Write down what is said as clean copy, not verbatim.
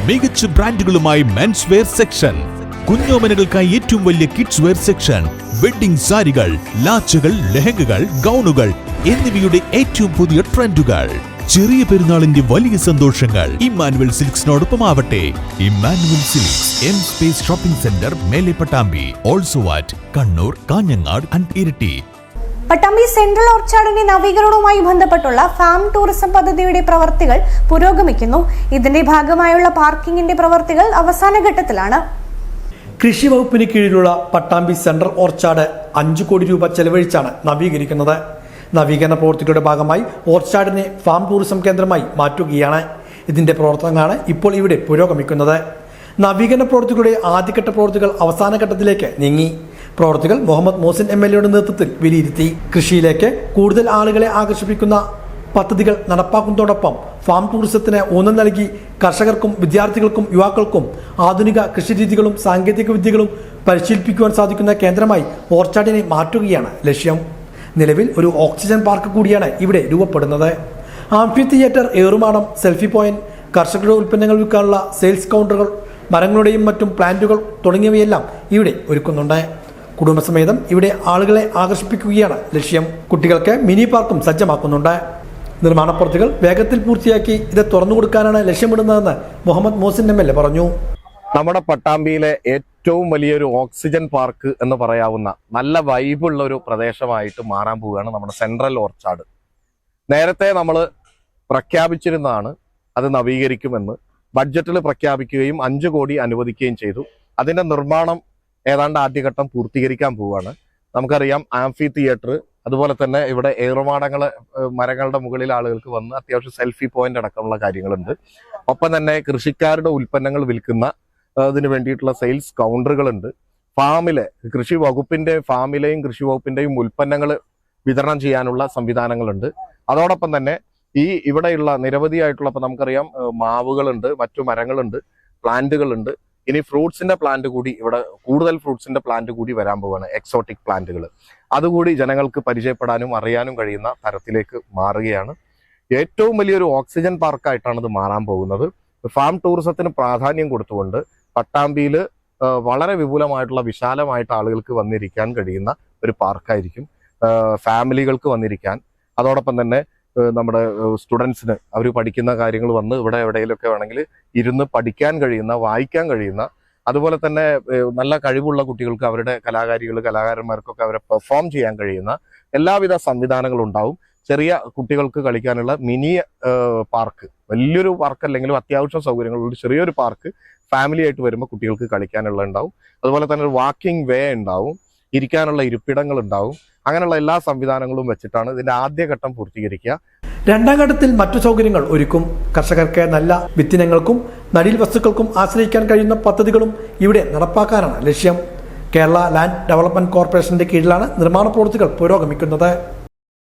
മികച്ച ബ്രാൻഡുകളുമായി men's wear section, കുഞ്ഞോമനകൾക്കായി ഏറ്റവും വലിയ കിഡ്സ് വെയർ സെക്ഷൻ, വെഡ്ഡിംഗ് സാരികൾ, ലാച്ചകൾ, ലെഹങ്കകൾ, ഗൗണുകൾ എന്നിവയുടെ ഏറ്റവും പുതിയ ട്രെൻഡുകൾ. ചെറിയ പെരുന്നാളിന്റെ വലിയ സന്തോഷങ്ങൾ ഇമ്മാനുവൽ സിൽക്സിനോടൊപ്പം ആവട്ടെ. Emmanuel silks, M space shopping centre, Mele Pattambi, also at Kannur, Kanhangad and Iritty. Pattambi central ഓർച്ചാർഡിന്റെ നവീകരണവുമായി ബന്ധപ്പെട്ടുള്ള ഫാം ടൂറിസം പദ്ധതിയുടെ പ്രവർത്തികൾ പുരോഗമിക്കുന്നു. ഇതിന്റെ ഭാഗമായുള്ള പാർക്കിംഗിന്റെ പ്രവർത്തികൾ അവസാന ഘട്ടത്തിലാണ്. കൃഷി വകുപ്പിന് കീഴിലുള്ള പട്ടാമ്പി സെൻട്രൽ ഓർച്ചാർഡ് 5 കോടി രൂപ ചെലവഴിച്ചാണ് നവീകരിക്കുന്നത്. നവീകരണ പ്രവൃത്തികളുടെ ഭാഗമായി ഓർച്ചാർഡിനെ ഫാം ടൂറിസം കേന്ദ്രമായി മാറ്റുകയാണ്. ഇതിന്റെ പ്രവർത്തനങ്ങളാണ് ഇപ്പോൾ ഇവിടെ പുരോഗമിക്കുന്നത്. നവീകരണ പ്രവൃത്തികളുടെ ആദ്യഘട്ട പ്രവൃത്തികൾ അവസാന ഘട്ടത്തിലേക്ക് നീങ്ങി. പ്രവൃത്തികൾ മുഹമ്മദ് മോസിൻ MLAയുടെ നേതൃത്വത്തിൽ വിലയിരുത്തി. കൃഷിയിലേക്ക് കൂടുതൽ ആളുകളെ ആകർഷിപ്പിക്കുന്ന പദ്ധതികൾ നടപ്പാക്കുന്നതോടൊപ്പം ഫാം ടൂറിസത്തിന് ഊന്നൽ നൽകി കർഷകർക്കും വിദ്യാർത്ഥികൾക്കും യുവാക്കൾക്കും ആധുനിക കൃഷിരീതികളും സാങ്കേതിക വിദ്യകളും പരിശീലിപ്പിക്കുവാൻ സാധിക്കുന്ന കേന്ദ്രമായി ഓർച്ചാർഡിനെ മാറ്റുകയാണ് ലക്ഷ്യം. നിലവിൽ ഒരു ഓക്സിജൻ പാർക്ക് കൂടിയാണ് ഇവിടെ രൂപപ്പെടുന്നത്. ആംഫി തിയേറ്റർ, ഏറുമാടം, സെൽഫി പോയിന്റ്, കർഷകരുടെ ഉൽപ്പന്നങ്ങൾ വിൽക്കാനുള്ള സെയിൽസ് കൗണ്ടറുകൾ, മരങ്ങളുടെയും മറ്റും പ്ലാന്റുകൾ തുടങ്ങിയവയെല്ലാം ഇവിടെ ഒരുക്കുന്നുണ്ട്. കുടുംബസമേതം ഇവിടെ ആളുകളെ ആകർഷിപ്പിക്കുകയാണ് ലക്ഷ്യം. കുട്ടികൾക്ക് മിനി പാർക്കും സജ്ജമാക്കുന്നുണ്ട്. നിർമ്മാണ പ്രവൃത്തികൾ വേഗത്തിൽ പൂർത്തിയാക്കി ഇത് തുറന്നുകൊടുക്കാനാണ് ലക്ഷ്യമിടുന്നതെന്ന് മുഹമ്മദ് മോസിൻ MLA പറഞ്ഞു. നമ്മുടെ പട്ടാമ്പിയിലെ ഏറ്റവും വലിയൊരു ഓക്സിജൻ പാർക്ക് എന്ന് പറയാവുന്ന നല്ല വൈബുള്ള ഒരു പ്രദേശമായിട്ട് മാറാൻ പോവുകയാണ് നമ്മുടെ സെൻട്രൽ ഓർച്ചാർഡ്. നേരത്തെ നമ്മൾ പ്രഖ്യാപിച്ചിരുന്നതാണ് അത് നവീകരിക്കുമെന്ന്. ബഡ്ജറ്റിൽ പ്രഖ്യാപിക്കുകയും 5 കോടി അനുവദിക്കുകയും ചെയ്തു. അതിന്റെ നിർമ്മാണം ഏതാണ്ട് ആദ്യഘട്ടം പൂർത്തീകരിക്കാൻ പോവുകയാണ്. നമുക്കറിയാം, ആംഫി തിയേറ്റർ, അതുപോലെ തന്നെ ഇവിടെ ഏറുമാടങ്ങൾ, മരങ്ങളുടെ മുകളിൽ ആളുകൾക്ക് വന്ന് അത്യാവശ്യം സെൽഫി പോയിന്റ് അടക്കമുള്ള കാര്യങ്ങളുണ്ട്. ഒപ്പം തന്നെ കൃഷിക്കാരുടെ ഉൽപ്പന്നങ്ങൾ വിൽക്കുന്ന അതിന് വേണ്ടിയിട്ടുള്ള സെയിൽസ് കൗണ്ടറുകളുണ്ട്. ഫാമിലെ കൃഷി വകുപ്പിന്റെ ഫാമിലെയും കൃഷി വകുപ്പിന്റെയും ഉൽപ്പന്നങ്ങൾ വിതരണം ചെയ്യാനുള്ള സംവിധാനങ്ങളുണ്ട്. അതോടൊപ്പം തന്നെ ഇവിടെയുള്ള നിരവധിയായിട്ടുള്ള, ഇപ്പൊ നമുക്കറിയാം, മാവുകളുണ്ട്, മറ്റു മരങ്ങളുണ്ട്, പ്ലാന്റുകളുണ്ട്. ഇനി ഫ്രൂട്ട്സിന്റെ പ്ലാന്റ് കൂടി, ഇവിടെ കൂടുതൽ ഫ്രൂട്ട്സിന്റെ പ്ലാന്റ് കൂടി വരാൻ പോവുകയാണ്, എക്സോട്ടിക് പ്ലാന്റുകൾ. അതുകൂടി ജനങ്ങൾക്ക് പരിചയപ്പെടാനും അറിയാനും കഴിയുന്ന തരത്തിലേക്ക് മാറുകയാണ്. ഏറ്റവും വലിയൊരു ഓക്സിജൻ പാർക്കായിട്ടാണ് ഇത് മാറാൻ പോകുന്നത്. ഫാം ടൂറിസത്തിന് പ്രാധാന്യം കൊടുത്തുകൊണ്ട് പട്ടാമ്പിയിൽ വളരെ വിപുലമായിട്ടുള്ള, വിശാലമായിട്ട് ആളുകൾക്ക് വന്നിരിക്കാൻ കഴിയുന്ന ഒരു പാർക്കായിരിക്കും. ഫാമിലികൾക്ക് വന്നിരിക്കാൻ, അതോടൊപ്പം തന്നെ നമ്മുടെ സ്റ്റുഡൻസിന് അവർ പഠിക്കുന്ന കാര്യങ്ങൾ വന്ന് ഇവിടെ എവിടെയെങ്കിലുമൊക്കെ വേണമെങ്കിൽ ഇരുന്ന് പഠിക്കാൻ കഴിയുന്ന, വായിക്കാൻ കഴിയുന്ന, അതുപോലെ തന്നെ നല്ല കഴിവുള്ള കുട്ടികൾക്ക് അവരുടെ കലാകാരന്മാർക്കൊക്കെ അവരെ പെർഫോം ചെയ്യാൻ കഴിയുന്ന എല്ലാവിധ സംവിധാനങ്ങളും ഉണ്ടാവും. ചെറിയ കുട്ടികൾക്ക് കളിക്കാനുള്ള മിനി പാർക്ക്, വലിയൊരു പാർക്ക് അല്ലെങ്കിലും അത്യാവശ്യം സൗകര്യങ്ങളുള്ള ചെറിയൊരു പാർക്ക് ഫാമിലി ആയിട്ട് വരുമ്പോൾ കുട്ടികൾക്ക് കളിക്കാനുള്ള ഉണ്ടാവും. അതുപോലെ തന്നെ ഒരു വാക്കിംഗ് വേ ഉണ്ടാവും, ഇരിക്കാനുള്ള ഇരിപ്പിടങ്ങൾ ഉണ്ടാവും. അങ്ങനെയുള്ള എല്ലാ സംവിധാനങ്ങളും വെച്ചിട്ടാണ് ഇതിന്റെ ആദ്യഘട്ടം പൂർത്തീകരിക്കുക. രണ്ടാം ഘട്ടത്തിൽ മറ്റു സൗകര്യങ്ങൾ ഒരുക്കും. കർഷകർക്ക് നല്ല വിത്തിനങ്ങൾക്കും നടീൽ വസ്തുക്കൾക്കും ആശ്രയിക്കാൻ കഴിയുന്ന പദ്ധതികളും ഇവിടെ നടപ്പാക്കാനാണ് ലക്ഷ്യം. കേരള ലാൻഡ് ഡെവലപ്മെന്റ് കോർപ്പറേഷന്റെ കീഴിലാണ് നിർമ്മാണ പ്രവൃത്തികൾ പുരോഗമിക്കുന്നത്.